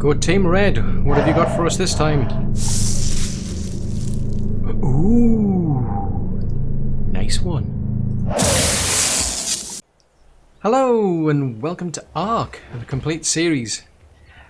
Go Team Red, what have you got for us this time? Ooh, nice one. Hello and welcome to ARK, the complete series.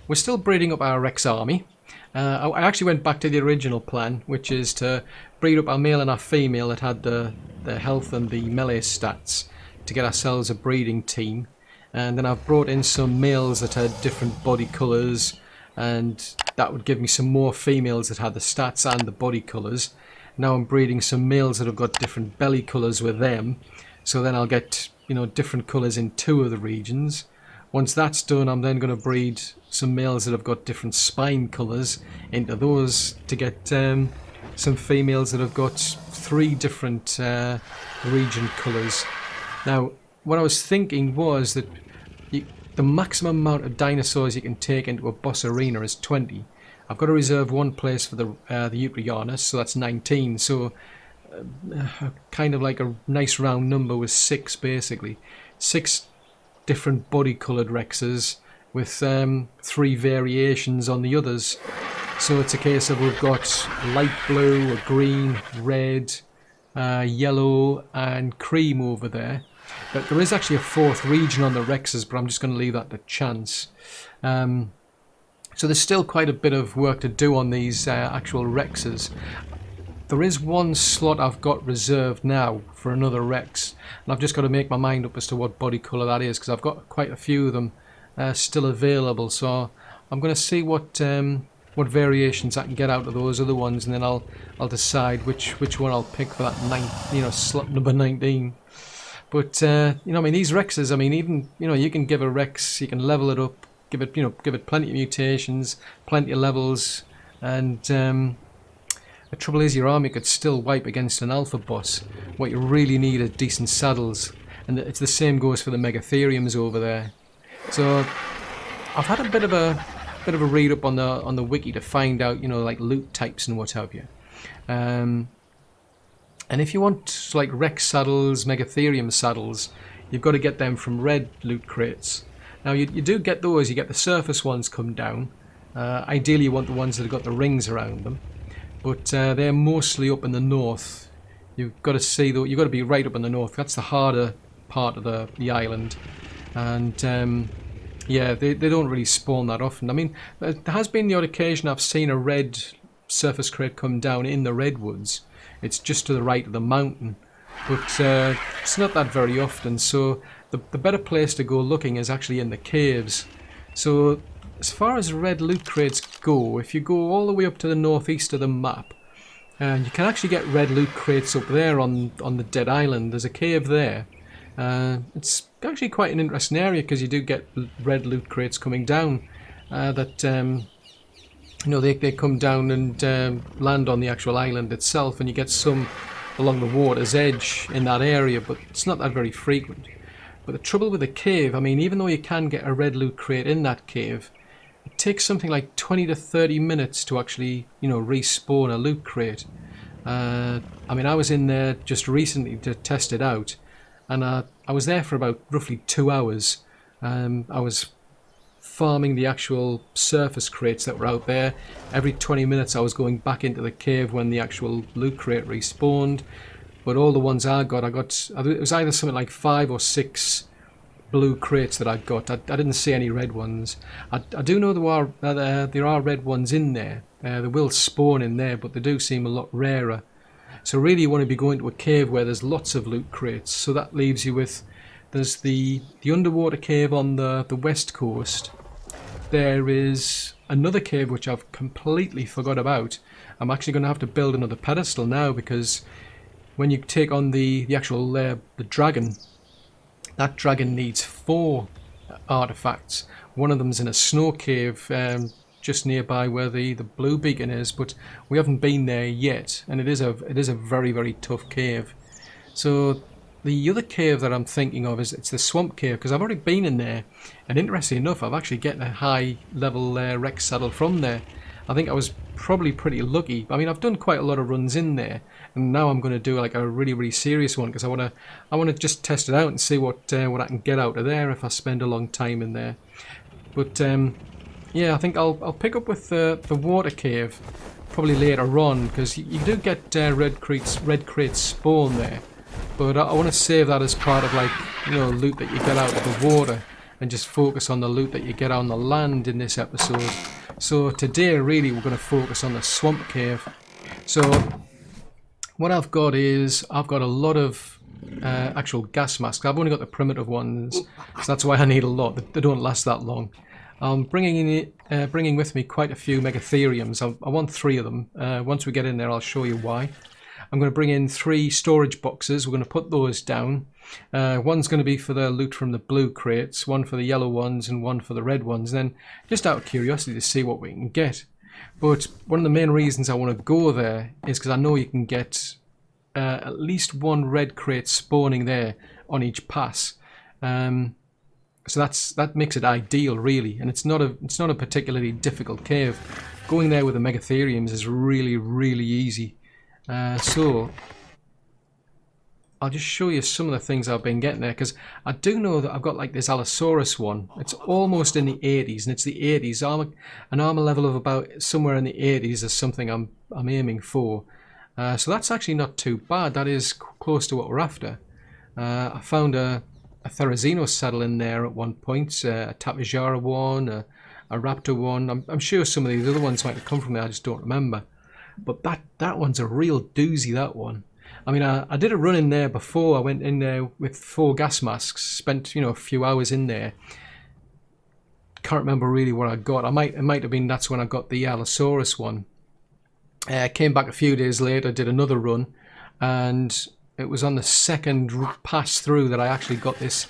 We're still breeding up our Rex army. I actually went back to the original plan, which is to breed up our male and our female that had the health and the melee stats to get ourselves a breeding team. And then I've brought in some males that had different body colours, and that would give me some more females that had the stats and the body colours. Now I'm breeding some males that have got different belly colours with them, so then I'll get, you know, different colours in 2 of the regions. Once that's done, I'm then going to breed some males that have got different spine colours into those to get some females that have got 3 different region colours. Now, what I was thinking was that the maximum amount of dinosaurs you can take into a boss arena is 20. I've got to reserve 1 place for the Eutrianus, so that's 19. So kind of like a nice round number with 6 basically. 6 different body coloured Rexes with 3 variations on the others. So it's a case of we've got light blue, green, red, yellow and cream over there. But there is actually a 4th region on the Rexes, but I'm just going to leave that to chance. So there's still quite a bit of work to do on these actual Rexes. There is 1 slot I've got reserved now for another Rex, and I've just got to make my mind up as to what body colour that is, because I've got quite a few of them still available. So I'm going to see what variations I can get out of those other ones, and then I'll decide which one I'll pick for that slot number 19. But I mean, these Rexes, I mean, even you can give a Rex, you can level it up, give it plenty of mutations, plenty of levels, and the trouble is your army could still wipe against an alpha boss. What you really need is decent saddles, and it's the same goes for the Megatheriums over there. So I've had a bit of a read up on the wiki to find out, like loot types and what have you. And if you want like Rex saddles, Megatherium saddles, you've got to get them from red loot crates. Now you do get those, you get the surface ones come down. Ideally you want the ones that have got the rings around them. But they're mostly up in the north. You've got to be right up in the north. That's the harder part of the island. And yeah, they don't really spawn that often. I mean, there has been the odd occasion I've seen a red surface crate come down in the redwoods. It's just to the right of the mountain, but it's not that very often. So the better place to go looking is actually in the caves. So as far as red loot crates go, if you go all the way up to the northeast of the map, you can actually get red loot crates up there on the dead island. There's a cave there. It's actually quite an interesting area because you do get red loot crates coming down they come down and land on the actual island itself, and you get some along the water's edge in that area, but it's not that very frequent. But the trouble with the cave, I mean, even though you can get a red loot crate in that cave, it takes something like 20 to 30 minutes to actually, respawn a loot crate. I mean, I was in there just recently to test it out, and I was there for about roughly 2 hours. I was farming the actual surface crates that were out there. Every 20 minutes I was going back into the cave when the actual loot crate respawned. But all the ones I got, it was either something like 5 or 6 blue crates that I got. I didn't see any red ones. I do know there are red ones in there. They will spawn in there, but they do seem a lot rarer. So really you want to be going to a cave where there's lots of loot crates. So that leaves you with, there's the underwater cave on the west coast. There is another cave which I've completely forgot about. I'm actually going to have to build another pedestal now, because when you take on the actual the dragon, that dragon needs 4 artifacts. One of them's in a snow cave just nearby where the blue beacon is, but we haven't been there yet, and it is a very, very tough cave. So the other cave that I'm thinking of it's the swamp cave, because I've already been in there, and interestingly enough I've actually gotten a high level Rex saddle from there. I think I was probably pretty lucky. I mean, I've done quite a lot of runs in there, and now I'm going to do like a really, really serious one, because I want to just test it out and see what I can get out of there if I spend a long time in there. But yeah, I think I'll pick up with the water cave probably later on, because you do get red crates spawn there, but I want to save that as part of, like, you know, loot that you get out of the water, and just focus on the loot that you get on the land in this episode. So today really we're going to focus on the swamp cave. So what I've got is I've got a lot of actual gas masks. I've only got the primitive ones, so that's why I need a lot. They don't last that long. I'm bringing with me quite a few Megatheriums. I want 3 of them. Once we get in there, I'll show you why. I'm going to bring in 3 storage boxes. We're going to put those down. One's going to be for the loot from the blue crates, one for the yellow ones, and one for the red ones. And then, just out of curiosity to see what we can get. But one of the main reasons I want to go there is because I know you can get at least 1 red crate spawning there on each pass. So that makes it ideal, really, and it's not a particularly difficult cave. Going there with the Megatheriums is really, really easy. So I'll just show you some of the things I've been getting there, because I do know that I've got like this Allosaurus one. It's almost in the 80s, and it's the 80s. An armor level of about somewhere in the 80s is something I'm aiming for. So that's actually not too bad. That is close to what we're after. I found a Therizino saddle in there at one point, a Tapejara one, a Raptor one. I'm sure some of these other ones might have come from there, I just don't remember. But that one's a real doozy, that one. I mean, I did a run in there before. I went in there with 4 gas masks, spent, you know, a few hours in there. Can't remember really what I got. It might have been that's when I got the Allosaurus one. Came back a few days later, did another run, and it was on the second pass through that I actually got this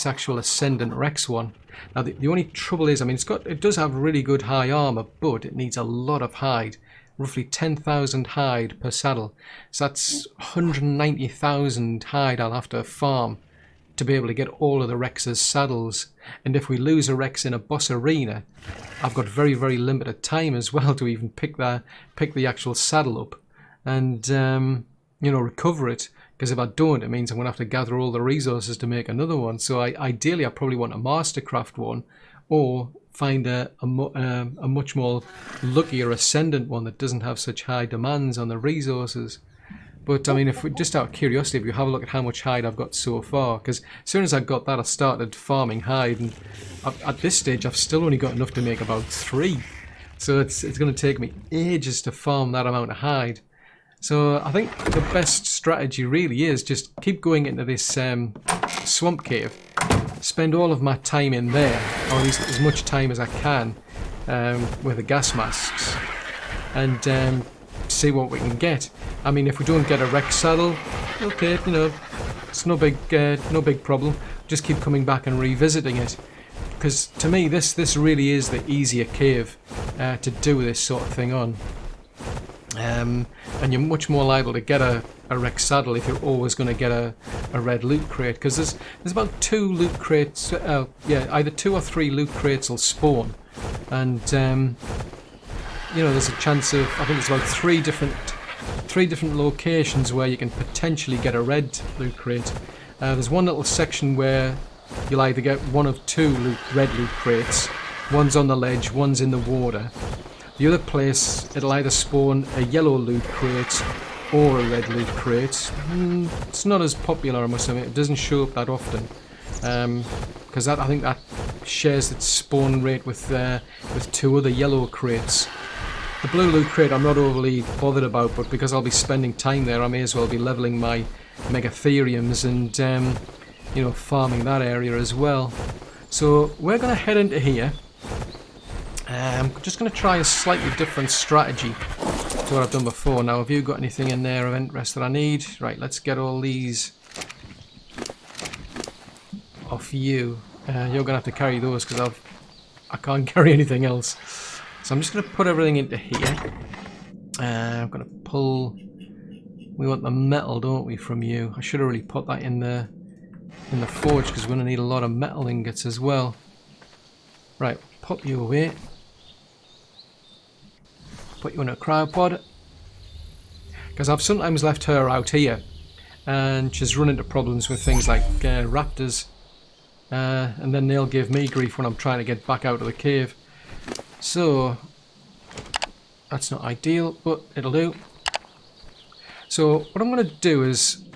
actual Ascendant Rex one. Now the only trouble is, I mean, it does have really good high armor, but it needs a lot of hide, roughly 10,000 hide per saddle. So that's 190,000 hide I'll have to farm to be able to get all of the Rex's saddles. And if we lose a Rex in a boss arena, I've got very, very limited time as well to even pick the actual saddle up and you know, recover it. Because if I don't, it means I'm going to have to gather all the resources to make another one. So ideally, I probably want a Mastercraft one, or find a much more luckier Ascendant one that doesn't have such high demands on the resources. But I mean, if we, just out of curiosity, if you have a look at how much hide I've got so far, because as soon as I got that, I started farming hide, and at this stage, I've still only got enough to make about 3. So it's going to take me ages to farm that amount of hide. So I think the best strategy really is just keep going into this swamp cave, spend all of my time in there, or at least as much time as I can with the gas masks, and see what we can get. I mean, if we don't get a Rex saddle, okay, you know, it's no big problem. Just keep coming back and revisiting it, because to me this really is the easier cave to do this sort of thing on. And you're much more liable to get a Rex saddle if you're always going to get a red loot crate, because there's about 2 loot crates, yeah, either 2 or 3 loot crates will spawn, and you know, there's a chance of, I think it's about 3 different locations where you can potentially get a red loot crate. There's one little section where you'll either get one of 2 red loot crates. One's on the ledge, one's in the water. The other place, it'll either spawn a yellow loot crate or a red loot crate. It's not as popular, I must admit. It doesn't show up that often, because I think that shares its spawn rate with 2 other yellow crates. The blue loot crate I'm not overly bothered about, but because I'll be spending time there, I may as well be leveling my Megatheriums and you know, farming that area as well. So we're going to head into here. I'm just going to try a slightly different strategy to what I've done before. Now, have you got anything in there of interest that I need? Right, let's get all these off you. You're going to have to carry those because I can't carry anything else. So I'm just going to put everything into here. I'm going to pull... We want the metal, don't we, from you? I should have really put that in the forge, because we're going to need a lot of metal ingots as well. Right, pop you away. Put you in a cryopod, because I've sometimes left her out here and she's run into problems with things like raptors, and then they'll give me grief when I'm trying to get back out of the cave. So that's not ideal, but it'll do. So what I'm going to do is,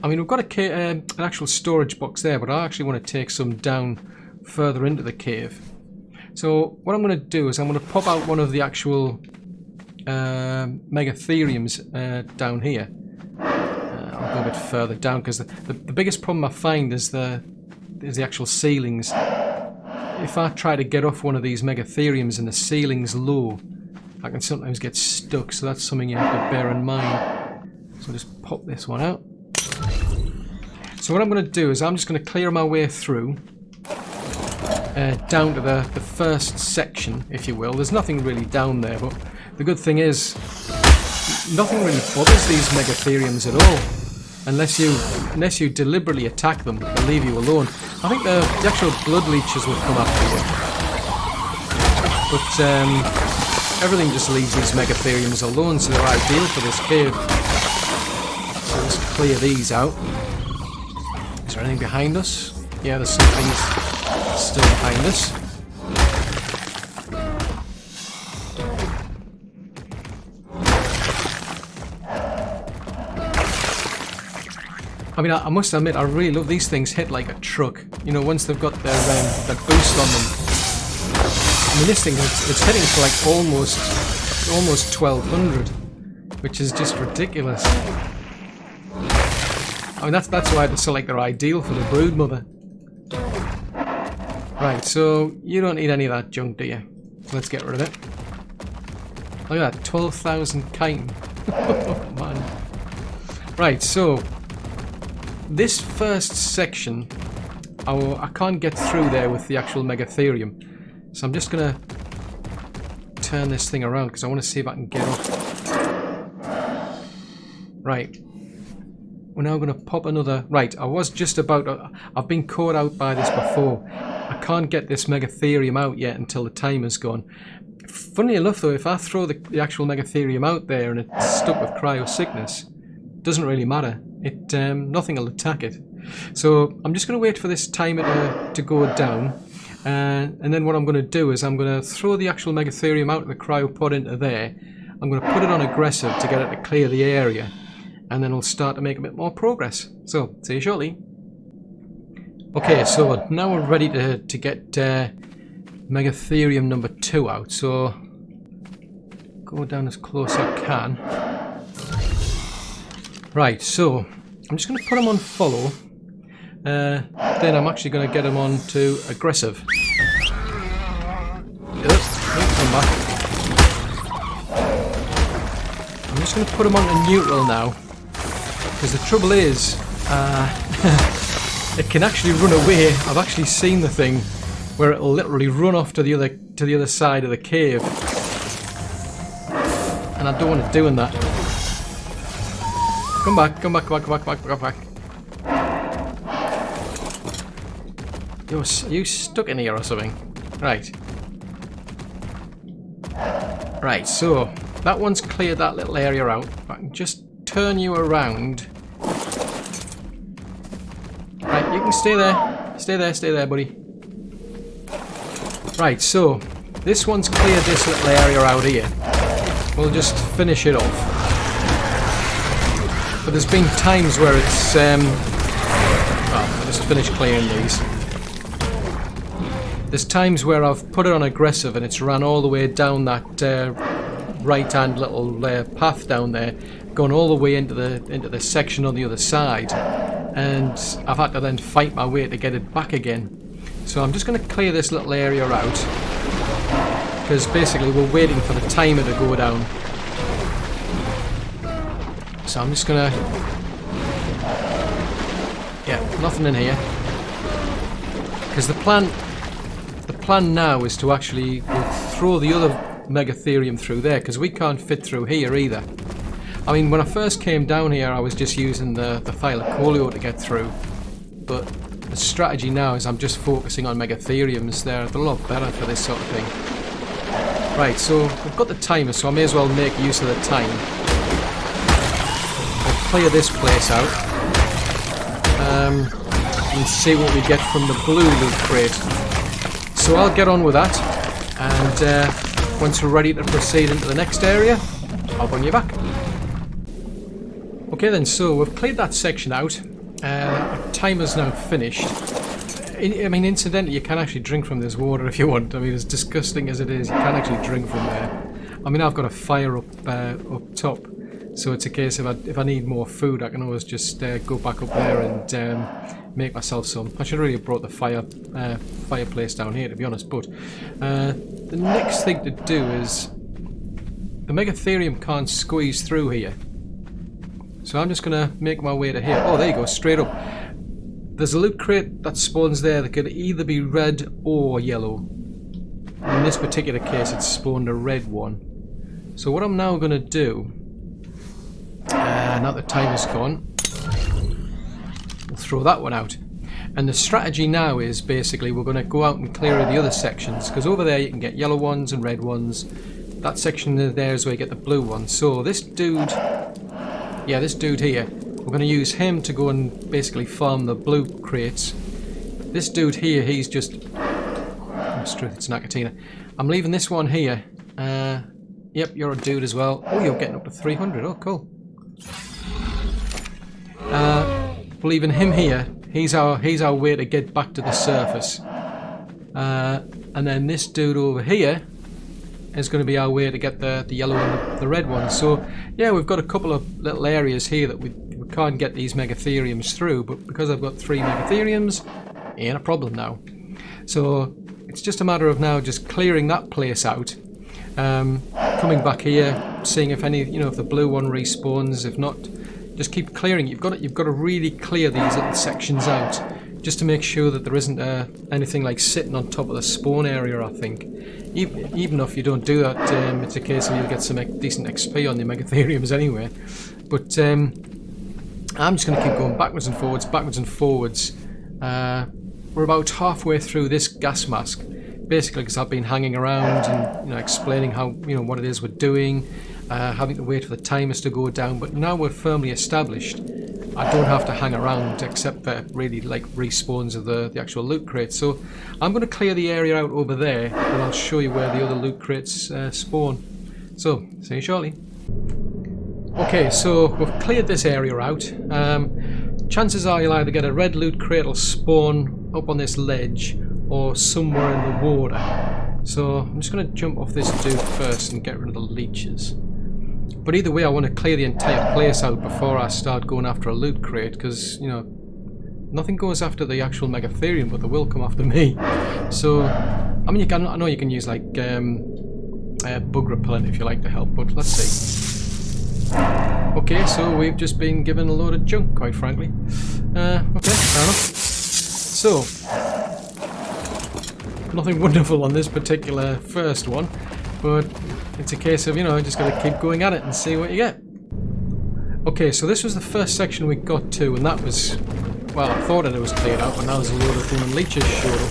I mean, we've got an actual storage box there, but I actually want to take some down further into the cave. So what I'm going to do is I'm going to pop out one of the actual Megatheriums down here. I'll go a bit further down because the biggest problem I find is the actual ceilings. If I try to get off one of these Megatheriums and the ceiling's low, I can sometimes get stuck, so that's something you have to bear in mind. So I'll just pop this one out. So what I'm going to do is I'm just going to clear my way through down to the first section, if you will. There's nothing really down there, but the good thing is nothing really bothers these Megatheriums at all. Unless you deliberately attack them, they'll leave you alone. I think the actual blood leeches will come after you. But everything just leaves these Megatheriums alone, so they're ideal for this cave. So let's clear these out. Is there anything behind us? Yeah, there's some things still behind us. I mean, I must admit, I really love these things hit like a truck. You know, once they've got their boost on them. I mean, this thing, it's hitting for like almost 1200, which is just ridiculous. I mean, that's why I feel like they're ideal for the broodmother. Right, so you don't need any of that junk, do you? Let's get rid of it. Look at that, 12,000 chitin. Oh man. Right, so this first section, I can't get through there with the actual Megatherium. So I'm just going to turn this thing around because I want to see if I can get off. Right. We're now going to pop another... Right, I was just about... I've been caught out by this before. I can't get this Megatherium out yet until the timer's gone. Funnily enough though, if I throw the actual Megatherium out there and it's stuck with cryo sickness, it doesn't really matter. Nothing will attack it. So I'm just going to wait for this timer to go down. And then what I'm going to do is I'm going to throw the actual Megatherium out of the cryopod into there. I'm going to put it on aggressive to get it to clear the area. And then we'll start to make a bit more progress. So, see you shortly. Okay, so now we're ready to get Megatherium number 2 out. So, go down as close as I can. Right, so I'm just going to put him on follow. Then I'm actually going to get him on to aggressive. Come back. I'm just going to put him on to neutral now. Because the trouble is, it can actually run away. I've actually seen the thing where it'll literally run off to the other side of the cave, and I don't want it doing that. Come back! Come back! Come back! Come back! Come back! Are you stuck in here or something? Right. Right. So that one's cleared that little area out. If I can just turn you around. Right, you can stay there. Stay there, buddy. Right, so this one's cleared this little area out here. We'll just finish it off. But there's been times where it's well, I'll just finish clearing these. There's times where I've put it on aggressive and it's ran all the way down that right-hand little path down there, gone all the way into the section on the other side, and I've had to then fight my way to get it back again. So I'm just going to clear this little area out because basically we're waiting for the timer to go down. So I'm just going to... Yeah, nothing in here. Because the plan now is to actually throw the other Megatherium through there, because we can't fit through here either. I mean, when I first came down here I was just using the Thylacoleo to get through, but the strategy now is I'm just focusing on Megatheriums. They're a lot better for this sort of thing. Right, so I've got the timer, so I may as well make use of the time. I'll clear this place out and see what we get from the blue loot crate. So I'll get on with that, And once we're ready to proceed into the next area, I'll bring you back. Okay then, so we've cleared that section out. Our timer's now finished. I mean, incidentally, you can actually drink from this water if you want. I mean, as disgusting as it is, you can actually drink from there. I mean, I've got a fire up top, so it's a case of if I need more food, I can always just go back up there and make myself some. I should really have brought the fireplace down here, to be honest. But the next thing to do is the Megatherium can't squeeze through here, so I'm just gonna make my way to here. Oh, there you go, straight up. There's a loot crate that spawns there that could either be red or yellow. In this particular case, it's spawned a red one. So what I'm now going to do, now the timer's gone, we'll throw that one out. And the strategy now is basically we're going to go out and clear the other sections, because over there you can get yellow ones and red ones. That section there is where you get the blue ones. So this dude, yeah, this dude here, we're going to use him to go and basically farm the blue crates. This dude here, he's just... It's true, it's Nakatina. I'm leaving this one here. Yep, you're a dude as well. Oh, you're getting up to 300. Oh, cool. We're leaving him here. He's our way to get back to the surface. And then this dude over here is going to be our way to get the yellow and the red one. So, yeah, we've got a couple of little areas here that we can't get these Megatheriums through, but because I've got 3 Megatheriums, ain't a problem now. So it's just a matter of now just clearing that place out, coming back here, seeing if any, if the blue one respawns. If not, just keep clearing. You've got to really clear these little sections out, just to make sure that there isn't anything like sitting on top of the spawn area. I think, even if you don't do that, it's a case of you'll get some decent XP on the Megatheriums anyway. But I'm just going to keep going backwards and forwards. We're about halfway through this gas mask, basically because I've been hanging around and explaining how what it is we're doing, having to wait for the timers to go down. But now we're firmly established, I don't have to hang around except for really like respawns of the actual loot crates. So I'm going to clear the area out over there, and I'll show you where the other loot crates spawn. So see you shortly. Okay, so we've cleared this area out. Chances are you'll either get a red loot crate will spawn up on this ledge or somewhere in the water. So I'm just going to jump off this dude first and get rid of the leeches. But either way, I want to clear the entire place out before I start going after a loot crate, because nothing goes after the actual Megatherium, but they will come after me. So I mean, I know you can use like bug repellent if you like to help, but let's see. Okay, so we've just been given a load of junk, quite frankly. Okay, fair enough. So, nothing wonderful on this particular first one, but it's a case of, just got to keep going at it and see what you get. Okay, so this was the first section we got to, and that was, well, I thought it was cleared out, but now there's a load of demon leeches showed up.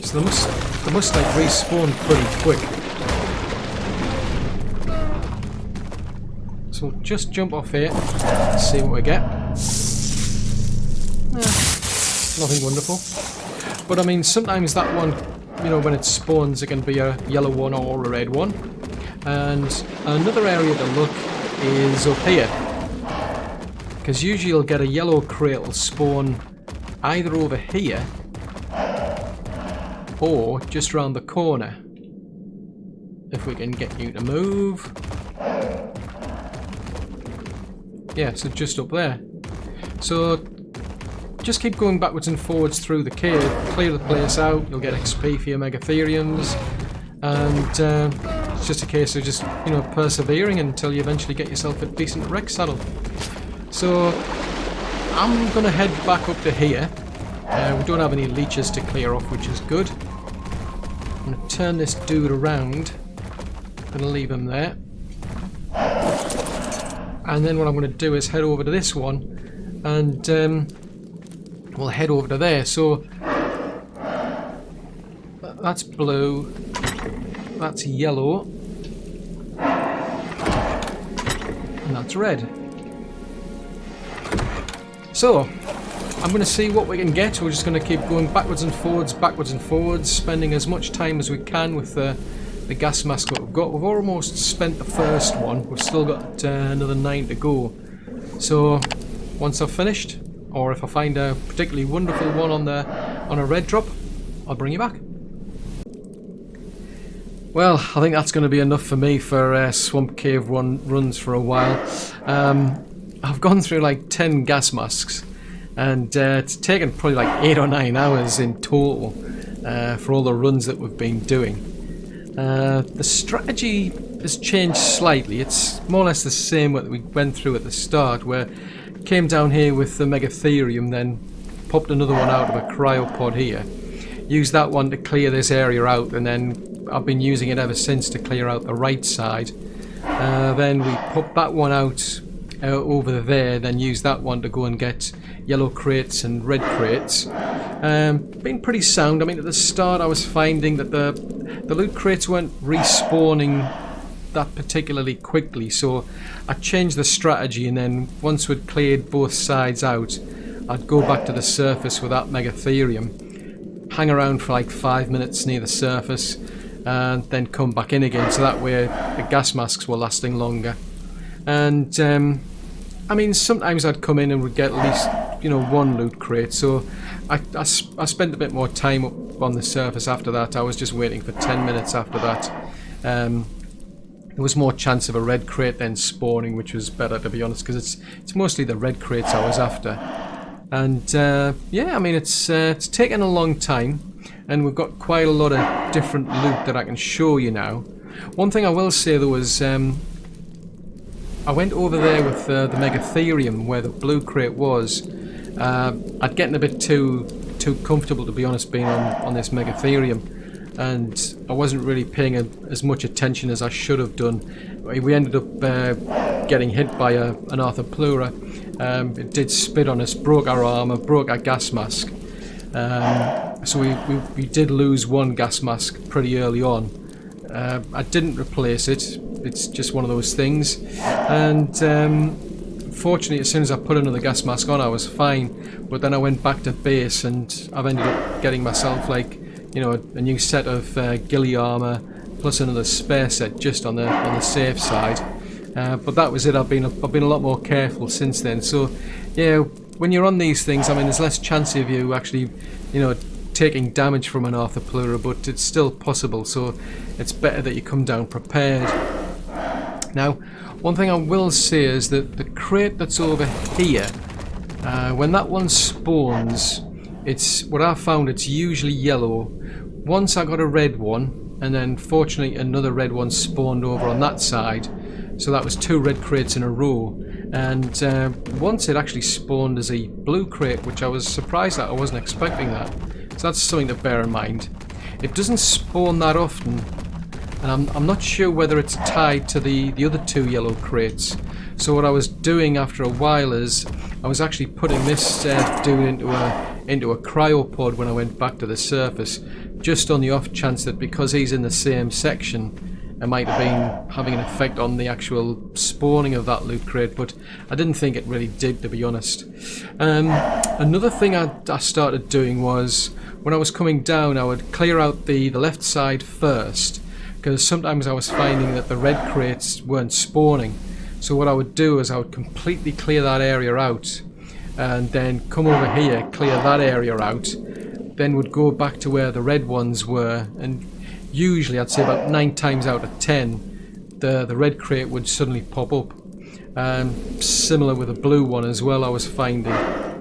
So they must like respawn pretty quick. So we'll just jump off here, see what we get. Nothing wonderful. But I mean, sometimes that one, when it spawns, it can be a yellow one or a red one. And another area to look is up here, because usually you'll get a yellow crate will spawn either over here or just around the corner. If we can get you to move. Yeah, so just up there. So just keep going backwards and forwards through the cave, clear the place out, you'll get XP for your Megatheriums, and it's just a case of just, persevering until you eventually get yourself a decent Rex saddle. So I'm going to head back up to here. We don't have any leeches to clear off, which is good. I'm going to turn this dude around. I'm going to leave him there. And then what I'm going to do is head over to this one, and we'll head over to there. So that's blue, that's yellow, and that's red. So I'm going to see what we can get. We're just going to keep going backwards and forwards, spending as much time as we can with the gas mask that we've got. We've almost spent the first one. We've still got another 9 to go. So once I've finished, or if I find a particularly wonderful one on a red drop, I'll bring you back. Well, I think that's going to be enough for me for Swamp Cave runs for a while. I've gone through like 10 gas masks, and it's taken probably like 8 or 9 hours in total for all the runs that we've been doing. The strategy has changed slightly. It's more or less the same what we went through at the start, where came down here with the Megatherium, then popped another one out of a cryopod here, used that one to clear this area out, and then I've been using it ever since to clear out the right side. Then we popped that one out over there, then used that one to go and get yellow crates and red crates. Been pretty sound. I mean, at the start I was finding that the loot crates weren't respawning that particularly quickly, so I changed the strategy, and then once we'd cleared both sides out, I'd go back to the surface with that Megatherium, hang around for like 5 minutes near the surface, and then come back in again, so that way the gas masks were lasting longer. And I mean, sometimes I'd come in and would get at least, you know, 1 loot crate, so I spent a bit more time up on the surface after that. I was just waiting for 10 minutes after that. There was more chance of a red crate then spawning, which was better, to be honest, because it's mostly the red crates I was after. And yeah, I mean, it's taken a long time, and we've got quite a lot of different loot that I can show you now. One thing I will say though is I went over there with the Megatherium where the blue crate was. I'd gotten a bit too comfortable, to be honest, being on this Megatherium, and I wasn't really paying as much attention as I should have done. We ended up getting hit by an Arthropleura. It did spit on us, broke our armor, broke our gas mask. So we did lose 1 gas mask pretty early on. I didn't replace it. It's just one of those things. And fortunately, as soon as I put another gas mask on, I was fine. But then I went back to base, and I've ended up getting myself, like, you know, a new set of ghillie armor plus another spare set just on the safe side. But that was it. I've been a lot more careful since then. So yeah, when you're on these things, I mean, there's less chance of you actually, you know, taking damage from an Arthropleura, but it's still possible. So it's better that you come down prepared. Now, one thing I will say is that the crate that's over here, when that one spawns, it's what I found, it's usually yellow. Once I got a red one, and then fortunately another red one spawned over on that side, so that was 2 red crates in a row. And once it actually spawned as a blue crate, which I was surprised at. I wasn't expecting that, so that's something to bear in mind. It doesn't spawn that often, and I'm not sure whether it's tied to the other 2 yellow crates. So what I was doing after a while is I was actually putting this dude into a cryopod when I went back to the surface, just on the off chance that because he's in the same section, it might have been having an effect on the actual spawning of that loot crate, but I didn't think it really did, to be honest. Another thing I started doing was, when I was coming down, I would clear out the left side first, because sometimes I was finding that the red crates weren't spawning. So what I would do is I would completely clear that area out, and then come over here, clear that area out, then would go back to where the red ones were, and usually I'd say about 9 times out of 10 the red crate would suddenly pop up. Similar with the blue one as well, I was finding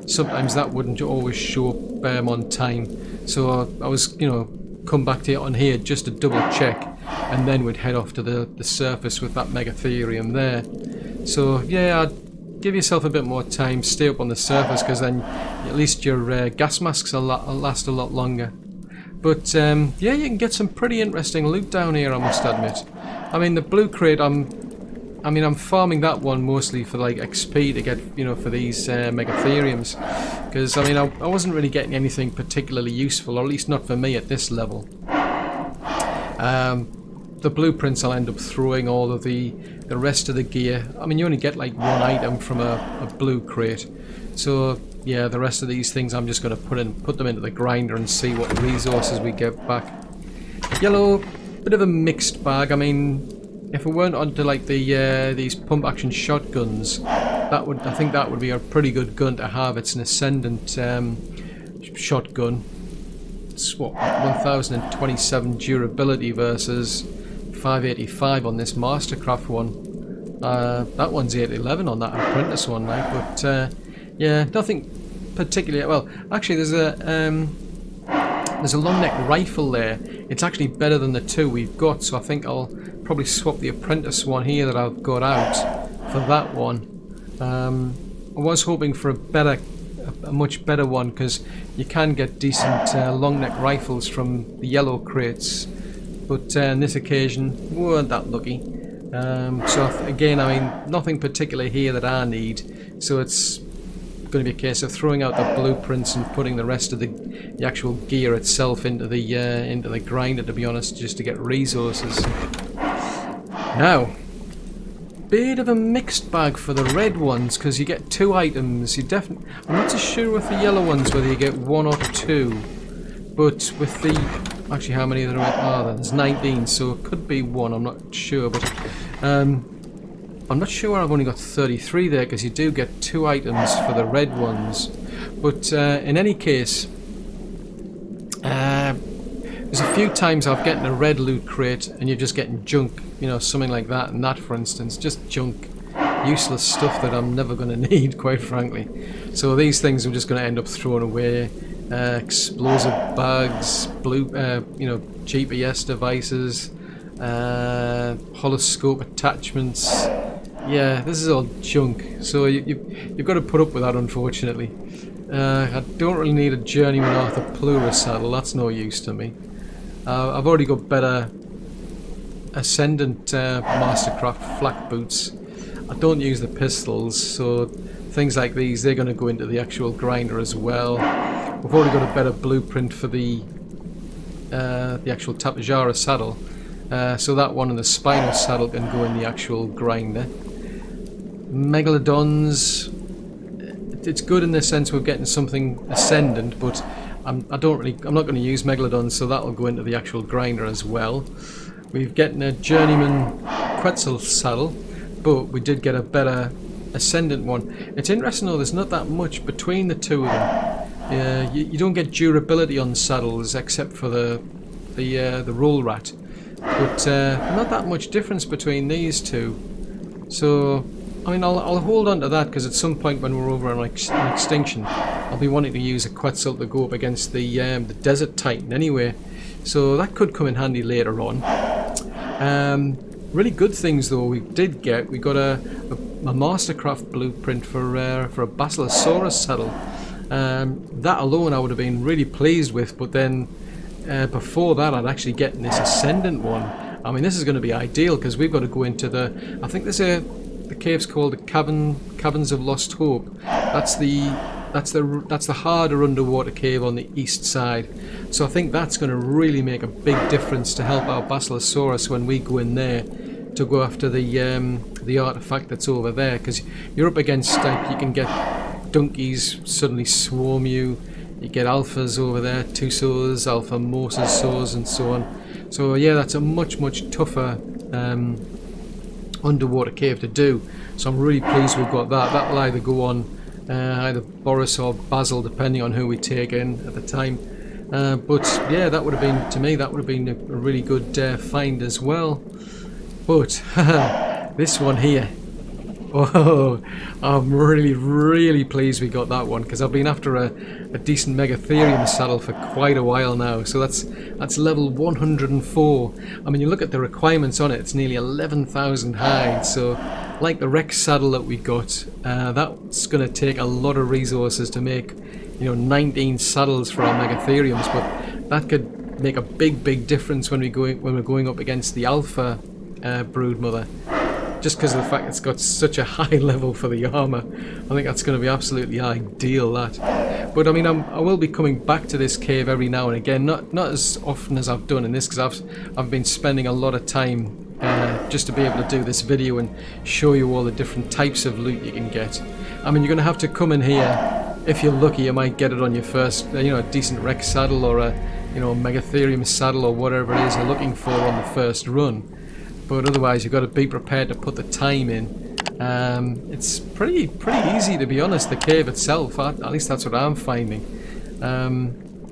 sometimes that wouldn't always show up on time, so I was, you know, come back to it on here just to double check, and then we'd head off to the surface with that Megatherium there. So yeah, I'd give yourself a bit more time, stay up on the surface, because then at least your gas masks will last a lot longer. But yeah, you can get some pretty interesting loot down here, I must admit. I mean, the blue crate, I'm farming that one mostly for like XP to get, you know, for these Megatheriums, because I mean I wasn't really getting anything particularly useful, or at least not for me at this level. The blueprints I'll end up throwing, all of the rest of the gear. I mean, you only get like 1 item from a blue crate, so yeah, the rest of these things I'm just going to put them into the grinder and see what resources we get back. Yellow, bit of a mixed bag. I mean, if we weren't onto like the these pump action shotguns, I think that would be a pretty good gun to have. It's an ascendant shotgun. It's what, 1027 durability versus 585 on this Mastercraft one. That one's 811 on that apprentice one, like, but yeah, nothing particularly. Well, actually, there's a long neck rifle there. It's actually better than the two we've got, so I think I'll probably swap the apprentice one here that I've got out for that one. I was hoping for a much better one, because you can get decent long neck rifles from the yellow crates, but on this occasion we weren't that lucky. So again, I mean, nothing particular here that I need, so it's going to be a case of throwing out the blueprints and putting the rest of the actual gear itself into the grinder, to be honest, just to get resources. Now, bit of a mixed bag for the red ones, because you get 2 items. I'm not so sure with the yellow ones whether you get 1 or 2, but with the, actually, how many are there? Oh, there's 19, so it could be 1. I'm not sure, but I'm not sure I've only got 33 there, because you do get 2 items for the red ones. But in any case, there's a few times I've gotten a red loot crate and you're just getting junk, you know, something like that, and that, for instance, just junk, useless stuff that I'm never going to need, quite frankly. So these things I'm just going to end up throwing away. Explosive bags, GPS devices, holoscope attachments. Yeah, this is all junk, so you've got to put up with that, unfortunately. I don't really need a Journeyman Arthur Plura saddle, that's no use to me. I've already got better Ascendant Mastercraft flak boots. I don't use the pistols, so things like these, they're going to go into the actual grinder as well. We've already got a better blueprint for the actual Tapejara saddle, so that one and the Spino saddle can go in the actual grinder. Megalodons, it's good in the sense we're getting something ascendant, but I'm not going to use Megalodons, so that'll go into the actual grinder as well. We're getting a Journeyman Quetzal saddle, but we did get a better ascendant one. It's interesting though, there's not that much between the two of them. You don't get durability on saddles except for the roll rat, but not that much difference between these two. So I mean, I'll hold on to that, because at some point when we're over on Extinction, I'll be wanting to use a Quetzal to go up against the Desert Titan anyway. So that could come in handy later on. Really good things though we did get. We got a Mastercraft blueprint for a Basilosaurus saddle. That alone I would have been really pleased with, but then before that I'd actually get this Ascendant one. I mean, this is going to be ideal, because we've got to go into the, I think there's the cave's called the Caverns of Lost Hope. That's the harder underwater cave on the east side. So I think that's going to really make a big difference to help our Basilosaurus when we go in there to go after the artifact that's over there, because you're up against you can get donkeys suddenly swarm you. You get alphas over there, Tusos, alpha mosasaurs, and so on. So yeah, that's a much tougher underwater cave to do. So I'm really pleased we've got that. That'll either go on either Boris or Basil, depending on who we take in at the time. But yeah, that would have been, to me, that would have been a really good find as well. But this one here, oh, I'm really pleased we got that one, because I've been after a decent Megatherium saddle for quite a while now. So that's level 104. I mean, you look at the requirements on it, it's nearly 11,000 hides. So like the Rex saddle that we got, that's going to take a lot of resources to make, 19 saddles for our Megatheriums, but that could make a big difference when we're going up against the Alpha Broodmother. Just because of the fact it's got such a high level for the armour. I think that's going to be absolutely ideal, that. But I mean, I will be coming back to this cave every now and again, not as often as I've done in this, because I've been spending a lot of time just to be able to do this video and show you all the different types of loot you can get. I mean, you're going to have to come in here if you're lucky, you might get it on your first, you know, a decent Rex saddle or a, you know, Megatherium saddle or whatever it is you're looking for on the first run. But otherwise, you've got to be prepared to put the time in. It's pretty easy, to be honest. The cave itself, at least that's what I'm finding.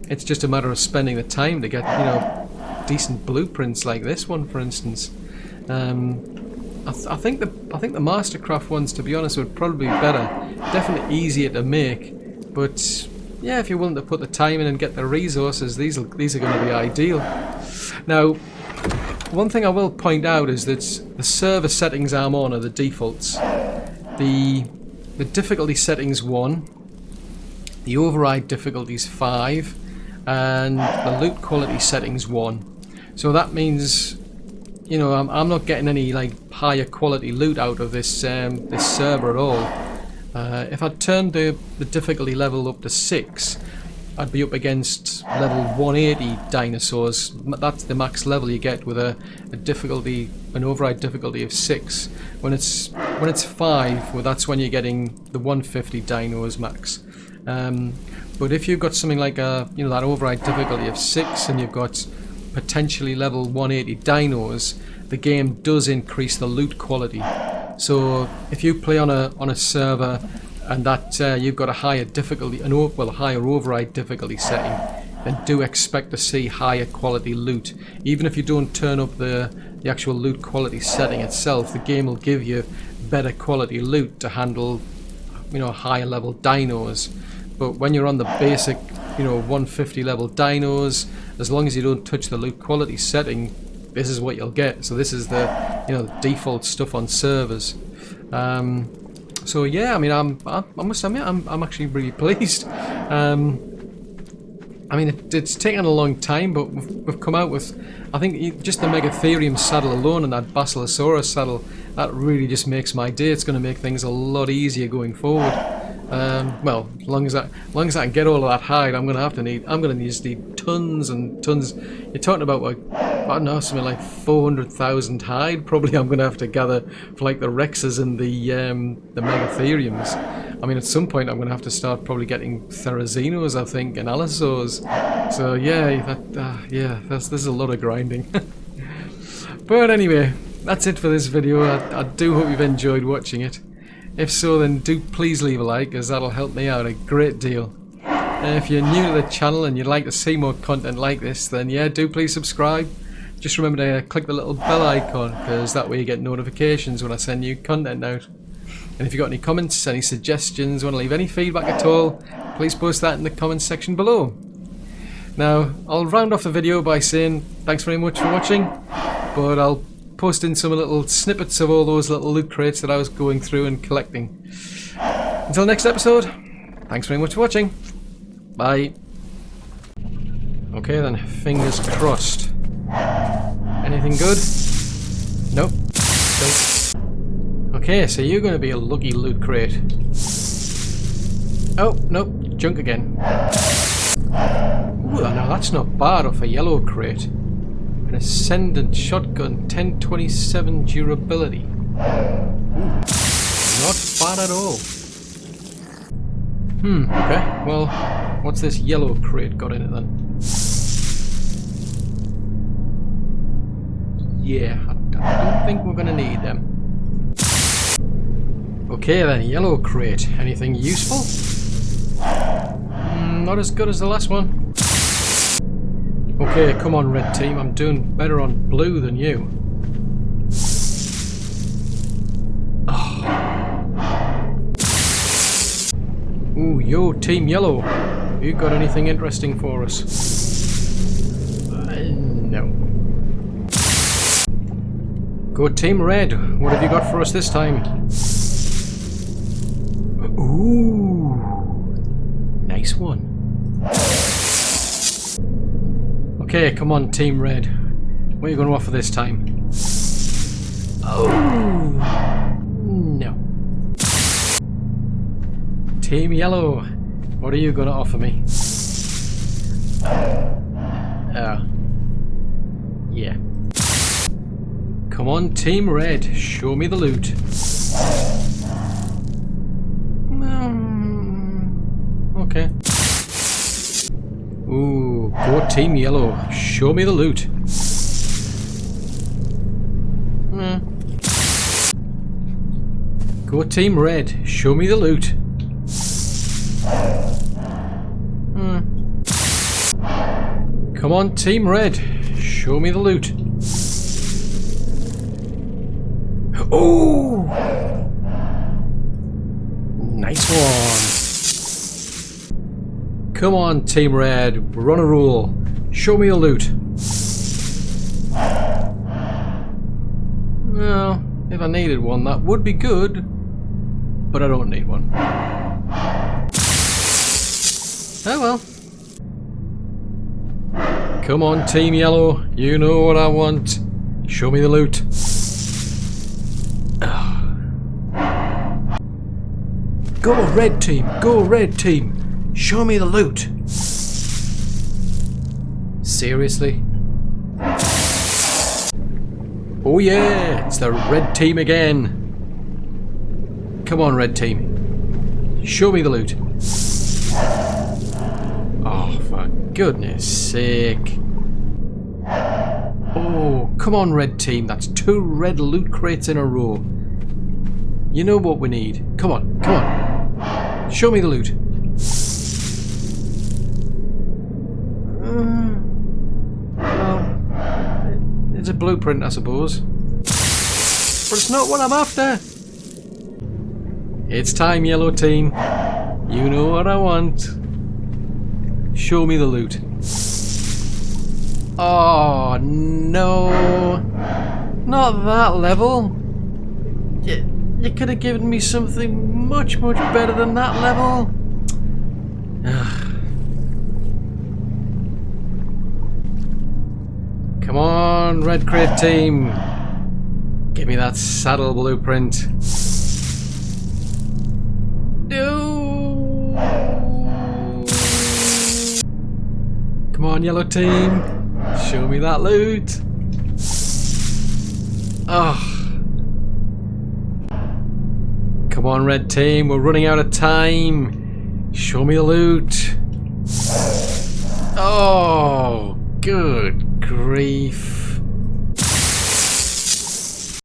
It's just a matter of spending the time to get, you know, decent blueprints like this one, for instance. I think the Mastercraft ones, to be honest, would probably be better. Definitely easier to make, but yeah, if you're willing to put the time in and get the resources, these are going to be ideal. Now, one thing I will point out is that the server settings I'm on are the defaults. The difficulty settings 1, the override difficulties 5, and the loot quality settings 1. So that means, you know, I'm not getting any like higher quality loot out of this this server at all. If I turned the difficulty level up to 6, I'd be up against level 180 dinosaurs. That's the max level you get with an override difficulty of 6. When it's 5, well, that's when you're getting the 150 dinos max. But if you've got something like you know, that override difficulty of 6, and you've got potentially level 180 dinos, the game does increase the loot quality. So if you play on a server and that you've got a higher difficulty, a higher override difficulty setting, then do expect to see higher quality loot. Even if you don't turn up the actual loot quality setting itself, the game will give you better quality loot to handle, you know, higher level dinos. But when you're on the basic, you know, 150 level dinos, as long as you don't touch the loot quality setting, this is what you'll get. So this is the, you know, the default stuff on servers. So yeah, I mean, I must admit, I'm actually really pleased. I mean, it's taken a long time, but we've come out with, I think, just the Megatherium saddle alone and that Basilosaurus saddle, that really just makes my day. It's going to make things a lot easier going forward. Well, as long as I can get all of that hide, I'm going to need tons and tons. You're talking about, like, I don't know, something like 400,000 hide. Probably I'm going to have to gather for like the Rexes and the Megatheriums. I mean, at some point I'm going to have to start probably getting Therazinos, I think, and Allosaurs. So yeah, this is a lot of grinding. But anyway, that's it for this video. I do hope you've enjoyed watching it. If so, then do please leave a like, as that'll help me out a great deal. If you're new to the channel and you'd like to see more content like this, then yeah, do please subscribe. Just remember to click the little bell icon, because that way you get notifications when I send new content out. And if you've got any comments, any suggestions, want to leave any feedback at all, please post that in the comments section below. Now, I'll round off the video by saying thanks very much for watching, but I'll post in some little snippets of all those little loot crates that I was going through and collecting. Until next episode, thanks very much for watching. Bye. Okay then, fingers crossed. Anything good? Nope. Okay, so you're going to be a lucky loot crate. Oh, nope, junk again. Ooh, now that's not bad off a yellow crate. An ascendant shotgun, 1027 durability. Ooh, not bad at all. Okay, well, what's this yellow crate got in it then? Yeah, I don't think we're gonna need them. Okay then, yellow crate. Anything useful? Not as good as the last one. Okay, come on red team, I'm doing better on blue than you. Oh. Ooh, yo, team yellow. Have you got anything interesting for us? No. Go team red, what have you got for us this time? Ooh, nice one. Okay, come on team red, what are you going to offer this time? Oh, no. Team yellow, what are you going to offer me? Yeah. Come on team red, show me the loot. Team Yellow, show me the loot. Go Team Red, show me the loot. Come on Team Red, show me the loot. Oh! Nice one. Come on Team Red, we're on a roll. Show me the loot. Well, if I needed one that would be good, but I don't need one. Oh well. Come on Team Yellow, you know what I want. Show me the loot. Go Red Team, go Red Team. Show me the loot. Seriously? Oh yeah, it's the Red Team again. Come on Red Team. Show me the loot. Oh, for goodness sake. Oh, come on Red Team. That's 2 red loot crates in a row. You know what we need. Come on, come on. Show me the loot. Well, it's a blueprint, I suppose. But it's not what I'm after. It's time, Yellow Team. You know what I want. Show me the loot. Oh, no. Not that level. You could have given me something much, much better than that level. Come on, Red Crate Team. Give me that saddle blueprint. No. Come on, Yellow Team. Show me that loot. Oh. Come on, Red Team. We're running out of time. Show me the loot. Oh, good grief.